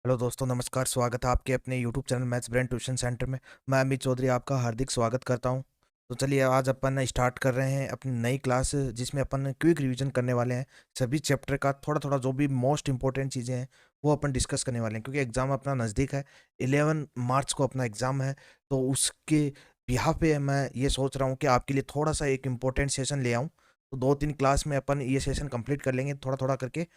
Hello दोस्तों, नमस्कार। स्वागत है आपके अपने YouTube channel maths brain tuition centre में। मैं अमित चौधरी आपका हार्दिक स्वागत करता हूं। तो चलिए, आज अपन स्टार्ट कर रहे हैं अपनी नई क्लास, जिसमें अपन क्विक रिवीजन करने वाले हैं। सभी चैप्टर का थोड़ा थोड़ा जो भी मोस्ट इंपॉर्टेंट चीज़ें हैं वो अपन डिस्कस करने वाले हैं, क्योंकि एग्ज़ाम अपना नज़दीक है। 11 मार्च को अपना एग्ज़ाम है। तो उसके बिहाफ पे मैं ये सोच रहा हूँ कि आपके लिए थोड़ा सा एक इम्पोर्टेंट सेशन ले आऊँ। तो 2-3 क्लास में अपन ये सेशन कंप्लीट कर लेंगे थोड़ा थोड़ा करके।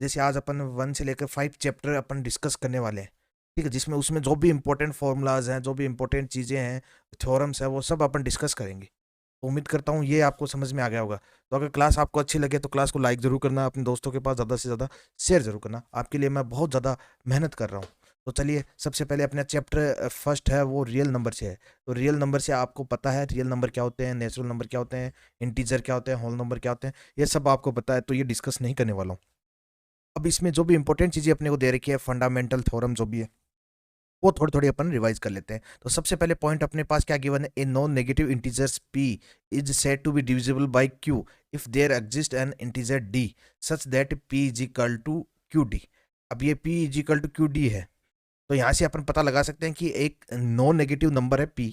जैसे आज अपन 1 से लेकर 5 चैप्टर अपन डिस्कस करने वाले हैं, ठीक है, जिसमें उसमें जो भी इंपॉर्टेंट फॉर्मूलाज हैं, जो भी इंपॉर्टेंट चीज़ें हैं, थ्योरम्स हैं, वो सब अपन डिस्कस करेंगे। तो उम्मीद करता हूँ ये आपको समझ में आ गया होगा। तो अगर क्लास आपको अच्छी लगे तो क्लास को लाइक ज़रूर करना, अपने दोस्तों के पास ज़्यादा से ज़्यादा शेयर ज़रूर करना। आपके लिए मैं बहुत ज़्यादा मेहनत कर रहा हूँ। तो चलिए, सबसे पहले अपना चैप्टर फर्स्ट है वो रियल नंबर से है। तो रियल नंबर से आपको पता है रियल नंबर क्या होते हैं, नेचुरल नंबर क्या होते हैं, इंटीजर क्या होते हैं, होल नंबर क्या होते हैं, ये सब आपको पता है। तो ये डिस्कस नहीं करने वाला हूँ। अब इसमें जो भी इंपॉर्टेंट चीजें अपने को दे रखी है, फंडामेंटल थ्योरम जो भी है, वो थोड़ी थोड़ी अपन रिवाइज कर लेते हैं। तो सबसे पहले पॉइंट अपने पास क्या गिवन है, a non negative integers p is said to be divisible by q if there exist an integer d such that p is equal to qd। अब ये p is equal to qd है। तो यहाँ से अपन पता लगा सकते हैं कि एक नॉन नेगेटिव नंबर है p,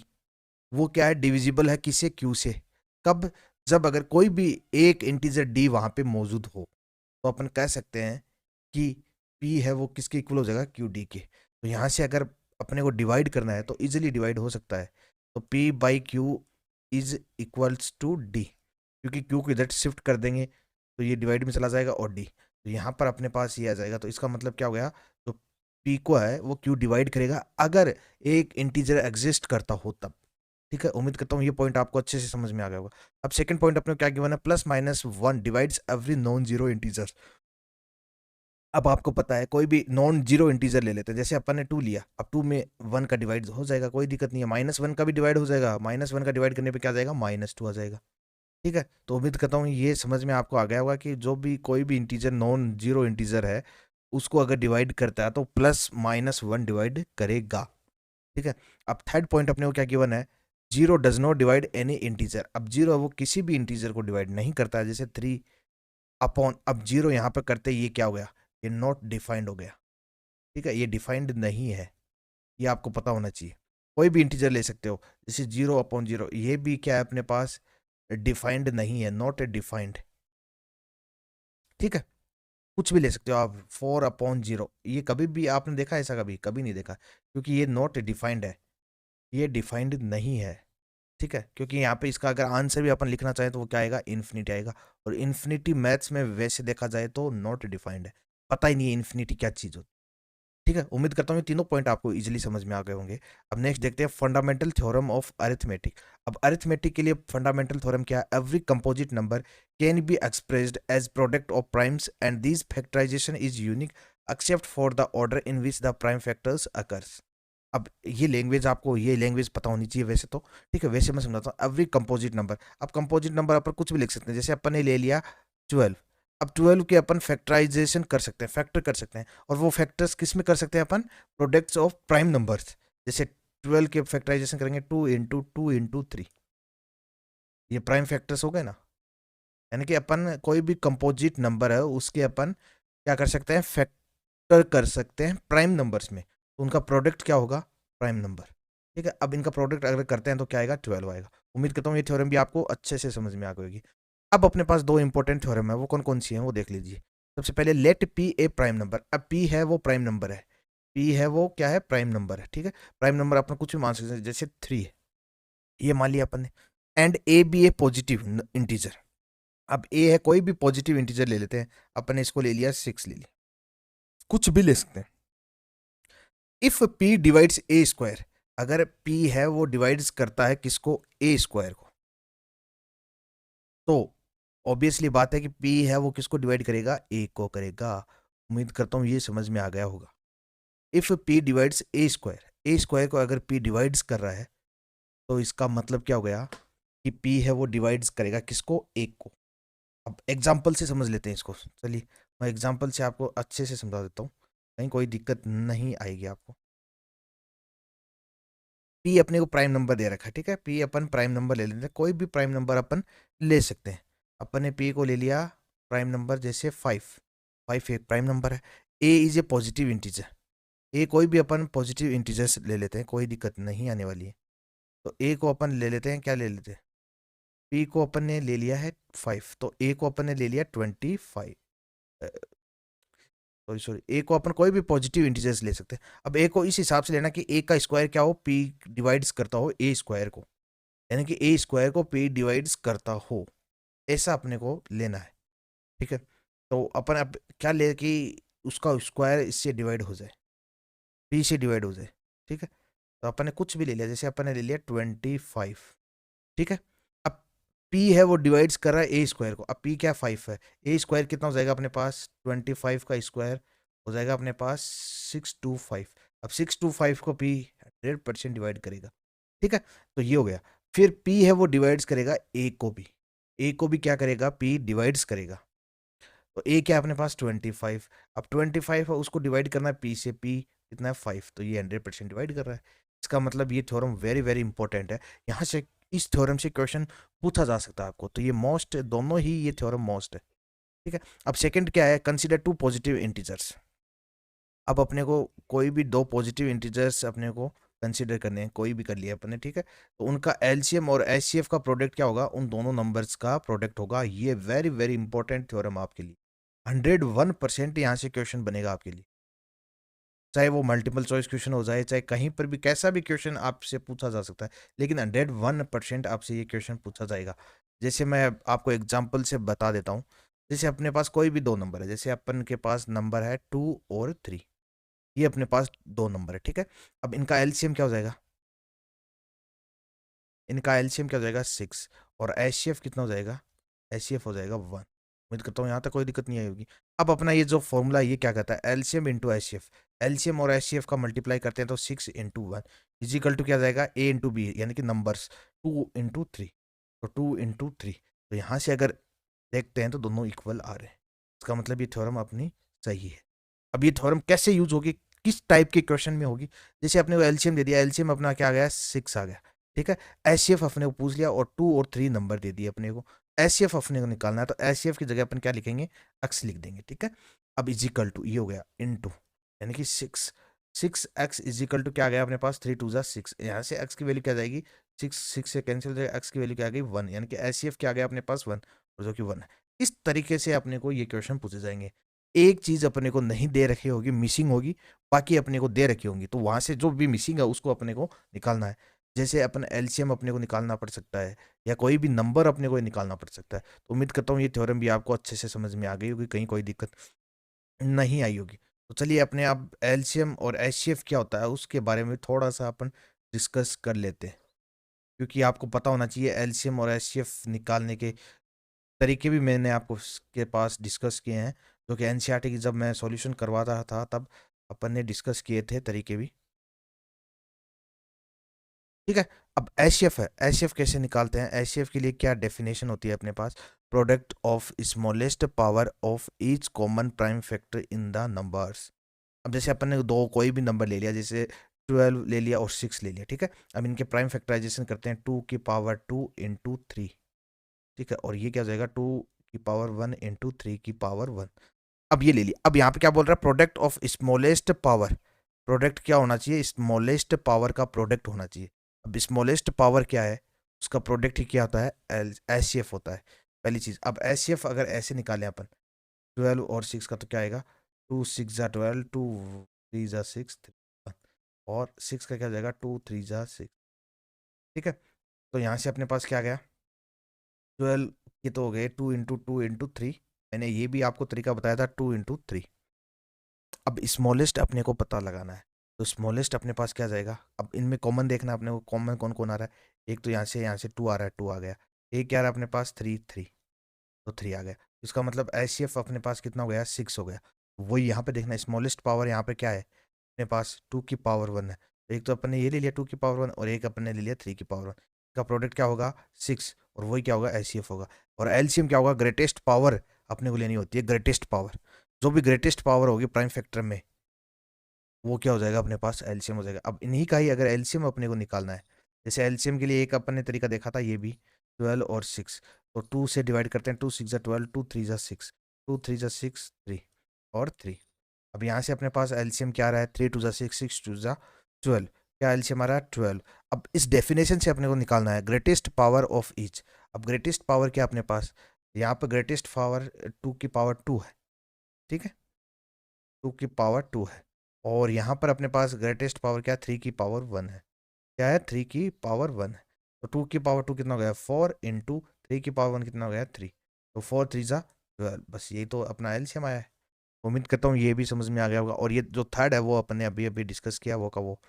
वो क्या है, डिविजिबल है किससे, q से। कब? जब अगर कोई भी एक इंटीजर d वहां पे मौजूद हो। तो अपन कह सकते हैं कि P है वो किसके इक्वल हो जाएगा, क्यू डी के। तो यहाँ से अगर अपने को डिवाइड करना है तो इजीली डिवाइड हो सकता है। तो P by q is equals to d, क्योंकि क्यू को इधर शिफ्ट कर देंगे तो ये डिवाइड में चला जाएगा और डी, तो यहाँ पर अपने पास ये आ जाएगा। तो इसका मतलब क्या हो गया, तो P को है वो क्यू डिवाइड करेगा अगर एक इंटीजर एग्जिस्ट करता हो तब। ठीक है, उम्मीद करता हूँ ये पॉइंट आपको अच्छे से समझ में आ गया होगा। अब सेकंड पॉइंट अपने को क्या गिवन है, +-1 divides every non zero integer. अब आपको पता है कोई भी नॉन जीरो इंटीजर ले लेते हैं, जैसे अपन ने 2 लिया, अब 2 में 1 का डिवाइड हो जाएगा, कोई दिक्कत नहीं है। -1 का भी डिवाइड हो जाएगा, -1 का डिवाइड करने पे क्या आ जाएगा, -2 आ जाएगा। ठीक है, तो उम्मीद करता हूँ ये समझ में आपको आ गया होगा कि जो भी कोई भी इंटीजर नॉन जीरो इंटीजर है, उसको अगर डिवाइड करता है तो +-1 डिवाइड करेगा। ठीक है, अब थर्ड पॉइंट अपने को क्या गिवन है, zero does not divide any integer. अब जीरो है वो किसी भी इंटीजर को डिवाइड नहीं करता है, जैसे 3 अपॉन, अब जीरो यहाँ पर करते ये क्या हो गया, ये नॉट डिफाइंड हो गया। ठीक है, ये डिफाइंड नहीं है, ये आपको पता होना चाहिए। कोई भी इंटीजर ले सकते हो, जैसे 0/0, ये भी क्या है अपने पास, डिफाइंड नहीं है, नॉट डिफाइंड। ठीक है, कुछ भी ले सकते हो आप, 4/0, ये कभी भी आपने देखा है ऐसा, कभी कभी नहीं देखा, क्योंकि ये नॉट डिफाइंड है, ये डिफाइंड नहीं है। ठीक है, क्योंकि यहाँ पे इसका अगर आंसर भी अपन लिखना चाहें तो वो क्या आएगा, इन्फिनिटी आएगा। और इन्फिनिटी मैथ्स में वैसे देखा जाए तो नॉट डिफाइंड है, पता ही नहीं है इन्फिनिटी क्या चीज़ होती है। ठीक है, उम्मीद करता हूँ ये तीनों पॉइंट आपको इजीली समझ में आ गए होंगे। अब नेक्स्ट देखते हैं फंडामेंटल थ्योरम ऑफ अरिथमेटिक। अब अरिथमेटिक के लिए फंडामेंटल थ्योरम क्या है, every composite number can be expressed as product of primes and this factorisation is unique except for the order in which the prime factors occurs. अब ये language, आपको ये language पता होनी चाहिए वैसे तो। ठीक है, वैसे मैं समझाता हूँ, एवरी कंपोजिट नंबर। अब कंपोजिट नंबर अपन कुछ भी लिख सकते हैं, जैसे अपन ने ले लिया 12। अब 12 के अपन फैक्टराइजेशन कर सकते हैं, फैक्टर कर सकते हैं, और वो फैक्टर्स किस में कर सकते हैं अपन, प्रोडक्ट्स ऑफ प्राइम नंबर्स। जैसे 12 के फैक्टराइजेशन करेंगे 2 × 2 × 3, ये प्राइम फैक्टर्स हो गए ना। यानी कि अपन कोई भी कंपोजिट नंबर है उसके अपन क्या कर सकते हैं, फैक्टर कर सकते हैं प्राइम नंबर्स में, तो उनका प्रोडक्ट क्या होगा, प्राइम नंबर। ठीक है, अब इनका प्रोडक्ट अगर करते हैं तो क्या आएगा, 12 आएगा। उम्मीद करता हूँ ये थ्योरम भी आपको अच्छे से समझ में आ गई होगी। अब अपने पास दो इंपॉर्टेंट थ्योरम है, वो कौन कौन सी हैं वो देख लीजिए। सबसे पहले let p a prime number. अब पी है वो प्राइम नंबर है, पी है वो क्या है, प्राइम नंबर है। ठीक है, प्राइम नंबर अपन कुछ भी मान सकते हैं, जैसे 3 है, ये मान लिया अपन ने। And a be a positive integer. अब ए है कोई भी पॉजिटिव इंटीजर ले लेते हैं, अपन ने इसको ले लिया 6 ले लिया, कुछ भी ले सकते हैं। If P divides A square, अगर पी है वो डिवाइड्स करता है किसको, ए स्क्वायर को, तो ऑब्वियसली बात है कि पी है वो किसको डिवाइड करेगा, ए को करेगा। उम्मीद करता हूँ ये समझ में आ गया होगा। If P divides A square को अगर पी डिवाइड्स कर रहा है तो इसका मतलब क्या हो गया कि पी है वो डिवाइड्स करेगा किसको, एक को। अब एग्जाम्पल से समझ लेते हैं इसको, चलिए मैं एग्जाम्पल से आपको अच्छे से समझा देता हूँ, कहीं कोई दिक्कत नहीं आएगी आपको। पी अपने को प्राइम नंबर दे रखा है, ठीक है, पी अपन प्राइम नंबर ले लेते हैं, कोई भी प्राइम नंबर अपन ले सकते हैं। अपन ने पी को ले लिया प्राइम नंबर, जैसे 5, 5 एक प्राइम नंबर है। ए इज ए पॉजिटिव इंटीजर, ए कोई भी अपन पॉजिटिव इंटीजर्स ले लेते हैं, कोई दिक्कत नहीं आने वाली है। तो ए को अपन ले लेते हैं, क्या ले लेते हैं, पी को अपन ने ले लिया है 5, तो ए को अपन ने ले लिया 25, सॉरी सॉरी, ए को अपन कोई भी पॉजिटिव इंटीजर्स ले सकते हैं। अब ए को इस हिसाब से लेना कि ए का स्क्वायर क्या हो, पी डिवाइड्स करता हो ए स्क्वायर को, यानी कि ए स्क्वायर को पी डिवाइड्स करता हो, ऐसा अपने को लेना है। ठीक है, तो अपन अब क्या ले कि उसका स्क्वायर इससे डिवाइड हो जाए, पी से डिवाइड हो जाए। ठीक है, तो अपन ने कुछ भी ले लिया, जैसे अपन ने ले लिया 25। ठीक है, अब पी है वो डिवाइड्स कर रहा है ए स्क्वायर को, अब पी क्या 5 है, ए स्क्वायर कितना हो जाएगा अपने पास, 25 का स्क्वायर हो जाएगा अपने पास 625। अब 625 को पी 100% डिवाइड करेगा। ठीक है, तो ये हो गया। फिर पी है वो डिवाइड्स करेगा ए को भी, ए को भी क्या करेगा, पी डिवाइड्स करेगा। तो ए क्या है अपने पास 25, अब 25 है उसको डिवाइड करना है पी से, पी कितना है 5, तो ये 100% डिवाइड कर रहा है। इसका मतलब ये थ्योरम वेरी वेरी इंपॉर्टेंट है, यहाँ से इस थ्योरम से क्वेश्चन पूछा जा सकता है आपको, तो ये मोस्ट, दोनों ही ये थ्योरम मोस्ट है। ठीक है, अब सेकंड क्या है, कंसीडर टू पॉजिटिव इंटीजर्स। अब अपने को कोई भी दो पॉजिटिव इंटीजर्स अपने को कंसीडर करने हैं, कोई भी कर लिया अपने। ठीक है, तो उनका एलसीएम और एचसीएफ का प्रोडक्ट क्या होगा, उन दोनों नंबर्स का प्रोडक्ट होगा। ये वेरी वेरी इंपॉर्टेंट थ्योरम आपके लिए, 101% यहाँ से क्वेश्चन बनेगा आपके लिए, चाहे वो मल्टीपल चॉइस क्वेश्चन हो जाए, चाहे कहीं पर भी कैसा भी क्वेश्चन आपसे पूछा जा सकता है, लेकिन 101% आपसे ये क्वेश्चन पूछा जाएगा। जैसे मैं आपको एग्जाम्पल से बता देता हूँ, जैसे अपने पास कोई भी दो नंबर है, जैसे अपन के पास नंबर है 2 और 3, ये अपने पास दो नंबर है। ठीक है, अब इनका एलसीएम क्या हो जाएगा, इनका एलसीएम क्या हो जाएगा 6, और एचसीएफ कितना हो जाएगा, एचसीएफ हो जाएगा 1। उम्मीद करता हूँ यहाँ तक कोई दिक्कत नहीं आई होगी। अब अपना ये जो फॉर्मूला ये क्या कहता है, एलसीएम इंटू एचसीएफ, एलसीएम और एचसीएफ का मल्टीप्लाई करते हैं तो 6 × 1 इजिकल टू क्या हो जाएगा, ए इंटू बी, यानी कि नंबर्स 2 × 3, तो 2 × 3, तो यहाँ से अगर देखते हैं तो दोनों इक्वल आ रहे हैं, इसका मतलब ये थ्योरम अपनी सही है। अब ये थ्योरम कैसे यूज होगी, किस टाइप के क्वेश्चन में होगी, जैसे अपने को एलसीएम दे दिया, एलसीएम अपना क्या आ गया 6 आ गया। ठीक है, एचसीएफ अपने को पूछ लिया और 2 और 3 नंबर दे दिए अपने को, एचसीएफ अपने को निकालना है, तो एचसीएफ की जगह अपन क्या लिखेंगे, एक्स लिख देंगे। ठीक है, अब इजिकल टू ये हो गया इनटू, यानी कि 6 इजिकल टू क्या आ गया अपने पास, 3 × 2 = 6, यहाँ से एक्स की वैल्यू क्या जाएगी, 6 से कैंसिल हो जाएगा, एक्स की वैल्यू क्या आ गई 1, यानी कि एचसीएफ क्या आ गया अपने पास 1, और जो कि 1 है। इस तरीके से अपने को ये क्वेश्चन पूछे जाएंगे। एक चीज अपने को नहीं दे रखी होगी, मिसिंग होगी, बाकी अपने को दे रखी होंगी, तो वहां से जो भी मिसिंग है उसको अपने को निकालना है। जैसे अपन एलसीएम अपने को निकालना पड़ सकता है, या कोई भी नंबर अपने को निकालना पड़ सकता है। तो उम्मीद करता हूँ ये थ्योरम भी आपको अच्छे से समझ में आ गई होगी, कहीं कोई दिक्कत नहीं आई होगी। तो चलिए अपने आप एलसीएम और एचसीएफ क्या होता है उसके बारे में थोड़ा सा अपन डिस्कस कर लेते हैं, क्योंकि आपको पता होना चाहिए एलसीएम और एचसीएफ निकालने के तरीके भी मैंने आपको उसके पास डिस्कस किए हैं, जो कि एनसीईआरटी की जब मैं सॉल्यूशन करवाता था तब अपन ने डिस्कस किए थे तरीके भी। ठीक है, अब एचसीएफ है, एचसीएफ कैसे निकालते हैं, एचसीएफ के लिए क्या डेफिनेशन होती है अपने पास, product of smallest power of each common prime factor in the numbers. अब जैसे अपन ने दो कोई भी नंबर ले लिया, जैसे 12 ले लिया और 6 ले लिया। ठीक है, अब इनके प्राइम फैक्टराइजेशन करते हैं, 2 की पावर 2 × 3। ठीक है, और ये क्या हो जाएगा, 2 की पावर 1 × 3 की पावर 1। अब ये ले लिया, अब यहाँ पे क्या बोल रहा है, product of smallest power, product क्या होना चाहिए, स्मॉलेस्ट पावर का प्रोडक्ट होना चाहिए। अब स्मॉलेस्ट पावर क्या है, उसका प्रोडक्ट ही क्या होता है, एचसीएफ होता है, पहली चीज। अब एचसीएफ अगर ऐसे निकालें अपन, 12 और 6 का, तो क्या आएगा, 2 × 6 = 12, 2 × 3 = 6, और 6 का क्या हो जाएगा, 2 × 3 = 6। ठीक है, तो यहाँ से अपने पास क्या आ गया, 12 ये तो हो गए 2 × 2 × 3। मैंने ये भी आपको तरीका बताया था, 2 × 3। अब स्मॉलेस्ट अपने को पता लगाना है, तो स्मॉलेस्ट अपने पास क्या जाएगा, अब इनमें कॉमन देखना है अपने को, कॉमन कौन कौन आ रहा है, एक तो यहाँ से 2 आ रहा है, 2 आ गया, एक क्या आ रहा है अपने पास 3, तो 3 आ गया। इसका मतलब एचसीएफ अपने पास कितना हो गया, 6 हो गया। वही यहाँ पे देखना, स्मॉलेस्ट पावर यहाँ पे क्या है अपने पास, 2 की पावर 1 है, तो एक तो अपन ने ये ले लिया 2 की पावर 1, और एक अपन ने ले लिया 3 की पावर 1, का प्रोडक्ट क्या होगा 6, और वही क्या होगा एचसीएफ होगा। और एलसीएम क्या होगा, ग्रेटेस्ट पावर अपने को लेनी होती है, ग्रेटेस्ट पावर, जो भी ग्रेटेस्ट पावर होगी प्राइम फैक्टर में, वो क्या हो जाएगा अपने पास एलसीएम हो जाएगा। अब इन्हीं का ही अगर एलसीएम अपने को निकालना है, जैसे एलसीएम के लिए एक अपन ने तरीका देखा था ये भी, 12 और 6, तो 2 से डिवाइड करते हैं, 2 × 6 = 12, 2 × 3 = 6, 2 × 3 = 6, 3 और 3। अब यहाँ से अपने पास एलसीएम क्या आ रहा है, 3 2 6 6 2 12, क्या एलसीएम आ रहा है 12। अब इस डेफिनेशन से अपने को निकालना है ग्रेटेस्ट पावर ऑफ ईच। अब ग्रेटेस्ट पावर क्या अपने पास, यहाँ पर ग्रेटेस्ट पावर 2 की पावर 2 है, ठीक है, 2 की पावर 2 है। और यहाँ पर अपने पास ग्रेटेस्ट पावर क्या, 3 की पावर 1 है, क्या है 3 की पावर 1 है। तो 2 की पावर 2 कितना हो गया 4 इंटू 3 की पावर 1 कितना हो गया 3, तो 4 3 ज़ा 12, बस ये तो अपना एलसीएम आया है। उम्मीद करता हूँ ये भी समझ में आ गया होगा। और ये जो थर्ड है वो अपने अभी अभी डिस्कस किया वो का वो।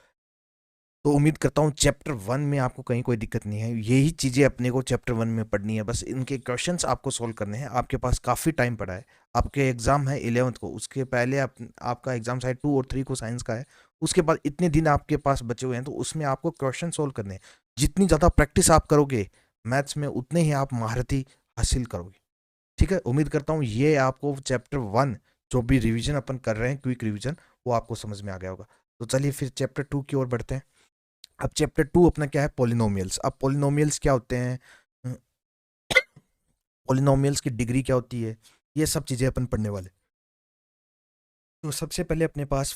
तो उम्मीद करता हूँ चैप्टर 1 में आपको कहीं कोई दिक्कत नहीं है, यही चीज़ें अपने को चैप्टर 1 में पढ़नी है, बस इनके क्वेश्चंस आपको सोल्व करने हैं। आपके पास काफ़ी टाइम पड़ा है, आपके एग्जाम है 11th को, उसके पहले आपका एग्जाम शायद 2 और 3 को साइंस का है, उसके बाद इतने दिन आपके पास बचे हुए हैं, तो उसमें आपको क्वेश्चन सोल्व करने हैं। जितनी ज़्यादा प्रैक्टिस आप करोगे मैथ्स में उतने ही आप महारती हासिल करोगे, ठीक है। उम्मीद करता हूँ ये आपको चैप्टर 1 जो भी रिवीजन अपन कर रहे हैं, क्विक रिवीजन, वो आपको समझ में आ गया होगा। तो चलिए फिर चैप्टर 2 की ओर बढ़ते हैं। अब चैप्टर 2 अपना क्या है, पोलिनोमियल्स। अब पोलिनोमियल्स क्या होते हैं, पोलिनोमियल्स की डिग्री क्या होती है, ये सब चीज़ें अपन पढ़ने वाले। तो सबसे पहले अपने पास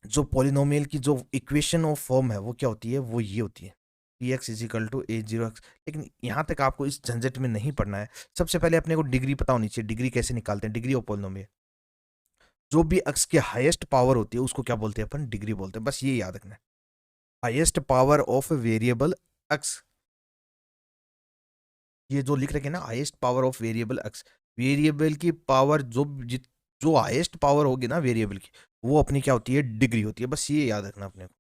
जो पोलिनोमियल की जो इक्वेशन ऑफ फॉर्म है वो क्या होती है, वो ये होती है p x is equal to a zero x. लेकिन यहाँ तक आपको इस झंझट में नहीं पढ़ना है, सबसे पहले अपने को डिग्री पता होनी चाहिए। डिग्री कैसे निकालते हैं, डिग्री ऑफ पोलिनोमियल, जो भी एक्स के हाईएस्ट पावर होती है उसको क्या बोलते हैं अपन, डिग्री बोलते हैं, बस ये याद रखना है। Highest power of variable x, ये जो लिख रखे हैं ना highest power of variable x, variable की पावर जो हाईएस्ट पावर होगी ना वेरिएबल की, वो अपनी क्या होती है, डिग्री होती है, बस ये याद रखना अपने को,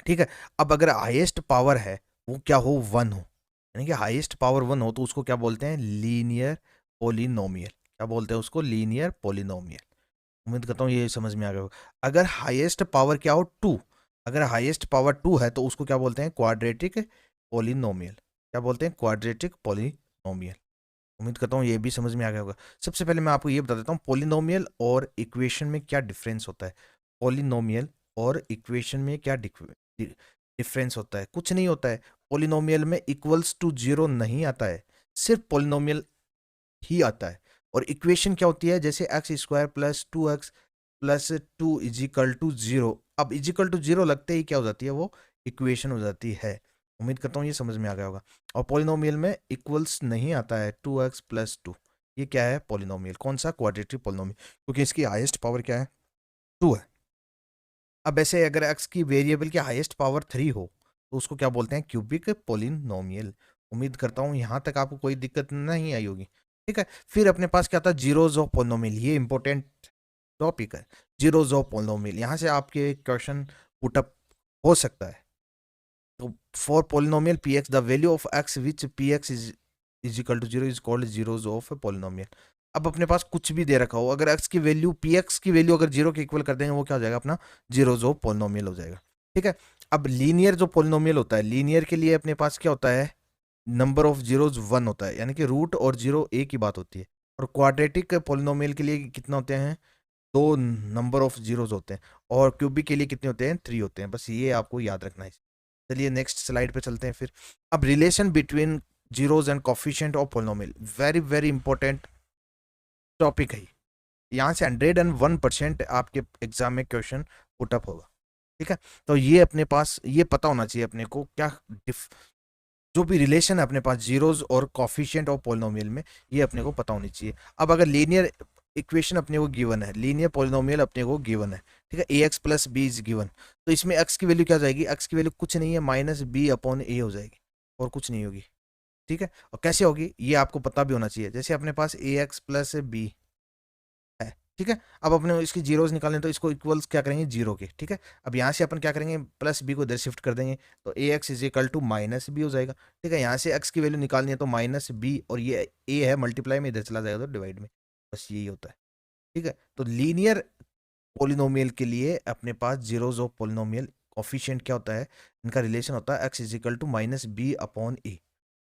ठीक है। अब अगर हाईएस्ट पावर है वो क्या हो, 1 हो, यानी कि हाईएस्ट पावर 1 हो तो उसको क्या बोलते हैं, लीनियर पोलिनोमियल। क्या बोलते हैं उसको, लीनियर पोलिनोमियल। उम्मीद करता हूँ ये समझ में आ गया होगा। अगर हाईएस्ट पावर क्या हो 2, अगर हाईएस्ट पावर 2 है तो उसको क्या बोलते हैं, क्वाड्रेटिक पोलिनोमियल। क्या बोलते हैं, क्वाड्रेटिक पोलिनोमियल। उम्मीद करता हूँ ये भी समझ में आ गया होगा। सबसे पहले मैं आपको ये बता देता हूँ पोलिनोमियल और इक्वेशन में क्या डिफरेंस होता है। पोलिनोमियल और इक्वेशन में क्या डिफरेंस होता है, कुछ नहीं होता है। पोलिनोमियल में इक्वल्स टू जीरो नहीं आता है, सिर्फ पोलिनोमियल ही आता है। और इक्वेशन क्या होती है, जैसे x square plus 2x plus 2 equal to 0, अब इजिकल टू 0 लगते ही क्या हो जाती है, वो इक्वेशन हो जाती है। उम्मीद करता हूँ ये समझ में आ गया होगा। और पोलिनोमियल में इक्वल्स नहीं आता है, 2x प्लस 2, ये क्या है, पोलिनोमियल। कौन सा, क्वाड्रेटिक पोलिनोमियल, क्योंकि इसकी हाईएस्ट पावर क्या है, 2 है। अब ऐसे अगर एक्स की वेरिएबल की हाईएस्ट पावर 3 हो तो उसको क्या बोलते हैं, क्यूबिक पोलिनोमियल। उम्मीद करता हूँ यहाँ तक आपको कोई दिक्कत नहीं आई होगी, ठीक है। फिर अपने पास क्या था, जीरोज ऑफ पोलिनोमियल, ये इंपॉर्टेंट टॉपिक है। जीरोज ऑफ पोलिनोमियल, यहाँ से आपके क्वेश्चन पुटअप हो सकता है। तो for polynomial p x the value of x which p x is equal to 0 is called zeros of polynomial. अब अपने पास कुछ भी दे रखा हो, अगर एक्स की वैल्यू, पी एक्स की वैल्यू अगर 0 के इक्वल कर देंगे वो क्या हो जाएगा, अपना जीरोज ऑफ पोलिनोमियल हो जाएगा, ठीक है। अब लीनियर जो पोलिनोमियल होता है, लीनियर के लिए अपने पास क्या होता है, नंबर ऑफ जीरोज 1 होता है, यानी कि रूट और जीरो एक ही बात होती है। और क्वाड्रेटिक पोलिनोमियल के लिए कितना होते हैं, 2 नंबर ऑफ जीरोज होते हैं। और क्यूबिक के लिए कितने होते हैं, 3 होते हैं, बस ये आपको याद रखना है। चलिए नेक्स्ट स्लाइड पे चलते हैं फिर। अब relation between zeros and coefficient of polynomial, very very important topic है। यहाँ से 101% आपके एग्जाम में क्वेश्चन पुटअप होगा, ठीक है। तो ये अपने पास ये पता होना चाहिए अपने को, क्या जो भी रिलेशन है अपने पास जीरोज और कोफिशिएंट ऑफ पोलिनोमियल में, ये अपने को पता होनी चाहिए। अब अगर लीनियर इक्वेशन अपने को गिवन है, लीनियर पोलिनोमियल अपने को गिवन है, ठीक है, a x plus b is given, तो इसमें एक्स की वैल्यू क्या हो जाएगी, एक्स की वैल्यू कुछ नहीं है, माइनस बी अपॉन ए हो जाएगी, और कुछ नहीं होगी, ठीक है। और कैसे होगी ये आपको पता भी होना चाहिए। जैसे अपने पास ए एक्स प्लस बी है, ठीक है। अब अपने इसकी जीरोज निकालें तो इसको इक्वल्स क्या करेंगे, जीरो के, ठीक है। अब यहाँ से अपन क्या करेंगे, प्लस बी को इधर शिफ्ट कर देंगे, तो a x is equal to minus b हो जाएगा, ठीक है। यहाँ से एक्स की वैल्यू निकालनी है तो माइनस बी, और ये ए है मल्टीप्लाई में इधर चला जाएगा तो डिवाइड में, बस यही होता है, ठीक है। तो लीनियर पोलिनोमियल के लिए अपने पास जीरोज ऑफ पोलिनोमियल कोफिशिएंट क्या होता है, इनका रिलेशन होता है x is equal to minus b upon a.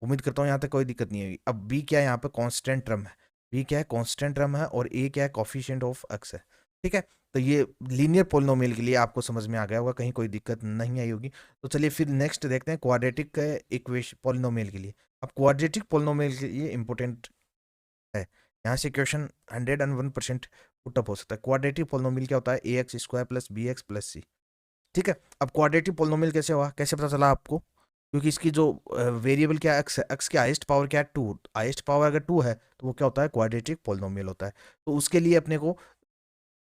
उम्मीद करता हूँ यहाँ तक कोई दिक्कत नहीं होगी। अब बी क्या है, यहाँ पे कांस्टेंट टर्म है, बी क्या है, कांस्टेंट टर्म है, और ए क्या है, कोफिशिएंट ऑफ एक्स है, ठीक है। तो ये लीनियर पोलिनोमियल के लिए आपको समझ में आ गया होगा, कहीं कोई दिक्कत नहीं आई होगी। तो चलिए फिर नेक्स्ट देखते हैं क्वाड्रेटिक इक्वेशन पोलिनोमियल के लिए। अब क्वाड्रेटिक पोलिनोमियल के लिए इंपॉर्टेंट है, यहाँ से क्वेश्चन 101% पुटअप हो सकता है। क्वाड्रेटिक पोलिनोमियल क्या होता है, a x square plus b x plus c. ठीक है, अब क्वाड्रेटिक पोलिनोमियल कैसे हुआ, कैसे पता चला आपको, क्योंकि इसकी जो वेरिएबल क्या है, एक्स है, एक्स की हाईएस्ट पावर क्या है, 2, हाईएस्ट पावर अगर 2 है तो वो क्या होता है, क्वाड्रेटिक पोलिनोमियल होता है। तो उसके लिए अपने को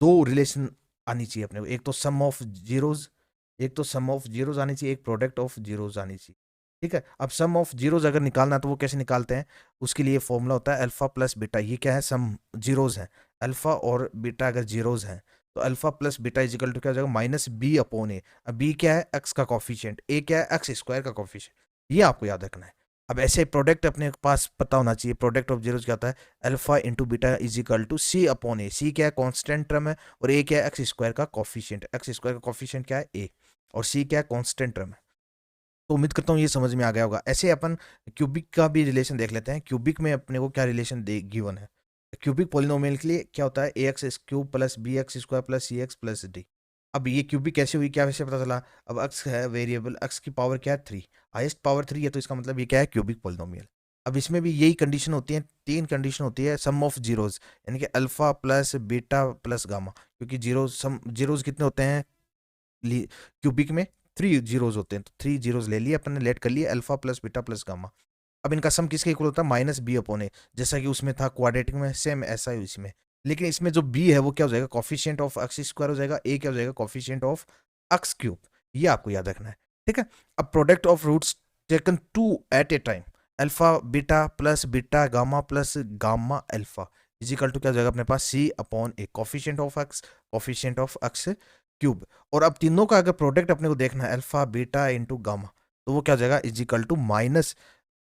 दो रिलेशन आनी चाहिए अपने को, एक तो सम ऑफ जीरोज, एक तो सम ऑफ जीरोज आनी चाहिए, एक प्रोडक्ट ऑफ जीरोज आनी चाहिए। ठीक है, अब सम ऑफ जीरोज अगर निकालना है तो वो कैसे निकालते हैं, उसके लिए फॉर्मूला होता है अल्फा प्लस बीटा। ये क्या है, सम जीरोज है, अल्फा और बीटा अगर जीरोज हैं तो alpha plus beta equal to क्या हो जाएगा, माइनस बी अपॉन ए। अब बी क्या है, एक्स का कॉफिशिएंट, ए क्या है, एक्स स्क्वायर का कॉफिशिएंट। ये आपको याद रखना है। अब ऐसे प्रोडक्ट अपने पास पता होना चाहिए, प्रोडक्ट ऑफ जीरोज क्या होता है, alpha into beta is equal to C upon A. C क्या है, कांस्टेंट टर्म है, और ए क्या है, एक्स स्क्वायर का कॉफिशिएंट। एक्स स्क्वायर का कॉफिशिएंट क्या है, ए, और सी क्या है, कांस्टेंट टर्म है। तो उम्मीद करता हूँ ये समझ में आ गया होगा। ऐसे अपन क्यूबिक का भी रिलेशन देख लेते हैं। क्यूबिक में अपने को क्या रिलेशन दे गिवन है, क्यूबिक पोलिनोमियल के लिए क्या होता है, a x cube plus b x square plus c x plus d. अब ये क्यूबिक कैसे हुई, क्या वैसे पता चला, अब एक्स है वेरिएबल, एक्स की पावर क्या है, 3, हाईएस्ट पावर 3 है, तो इसका मतलब ये क्या है, क्यूबिक पोलिनोमियल। अब इसमें भी यही कंडीशन होती है, तीन कंडीशन होती है, सम ऑफ जीरोज, यानी कि alpha plus beta plus gamma, क्योंकि जीरोज, सम जीरोज कितने होते हैं क्यूबिक में, 3 जीरोज होते हैं, तो 3 जीरोज ले लिए अपन ने, लेट कर लिए alpha plus beta plus gamma. अब इनका सम किसके इक्वल होता है, माइनस बी अपॉन ए, जैसा कि उसमें था क्वाड्रेटिक में, सेम ऐसा ही इसमें। लेकिन इसमें जो बी है वो क्या हो जाएगा, कॉफिशिएंट ऑफ एक्स स्क्वायर हो जाएगा, ए क्या हो जाएगा, कॉफिशिएंट ऑफ एक्स क्यूब। ये आपको याद रखना है। ठीक है, अब product of roots taken 2 at a time, alpha beta plus beta gamma plus gamma alpha is equal to क्या हो जाएगा अपने पास, c upon a, coefficient of x cube. और अब तीनों का अगर प्रोडक्ट अपने को देखना है, अल्फा बीटा इंटू गामा, तो वो क्या हो जाएगा, is equal to minus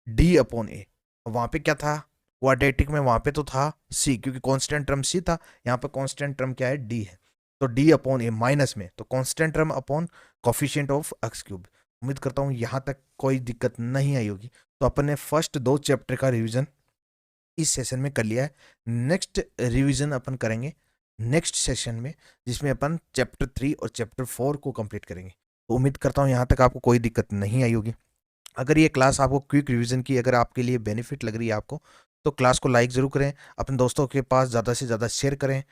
d upon a. वहां पे क्या था, क्वाड्रेटिक में वहां पे तो था सी, क्योंकि कांस्टेंट टर्म सी था, यहाँ पे कांस्टेंट टर्म क्या है, डी है, तो डी अपॉन ए माइनस में तो constant term upon coefficient of x cube. उम्मीद करता हूँ यहाँ तक कोई दिक्कत नहीं आई होगी। तो अपन ने फर्स्ट 2 चैप्टर का रिवीजन इस सेशन में कर लिया है। नेक्स्ट रिवीजन अपन करेंगे नेक्स्ट सेशन में, जिसमें अपन चैप्टर 3 और चैप्टर 4 को कंप्लीट करेंगे। तो उम्मीद करता हूँ यहाँ तक आपको कोई दिक्कत नहीं आई होगी। अगर ये क्लास आपको क्विक रिवीजन की अगर आपके लिए बेनिफिट लग रही है आपको, तो क्लास को लाइक ज़रूर करें, अपने दोस्तों के पास ज़्यादा से ज़्यादा शेयर करें।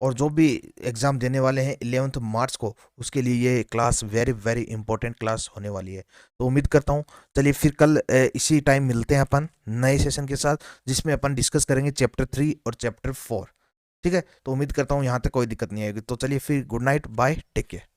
और जो भी एग्ज़ाम देने वाले हैं 11th मार्च को, उसके लिए ये class very very important class होने वाली है। तो उम्मीद करता हूँ, चलिए फिर कल इसी टाइम मिलते हैं अपन नए सेशन के साथ, जिसमें अपन डिस्कस करेंगे चैप्टर 3 और चैप्टर 4। ठीक है, तो उम्मीद करता हूँ यहाँ तक कोई दिक्कत नहीं आएगी। तो चलिए फिर good night, bye, take care.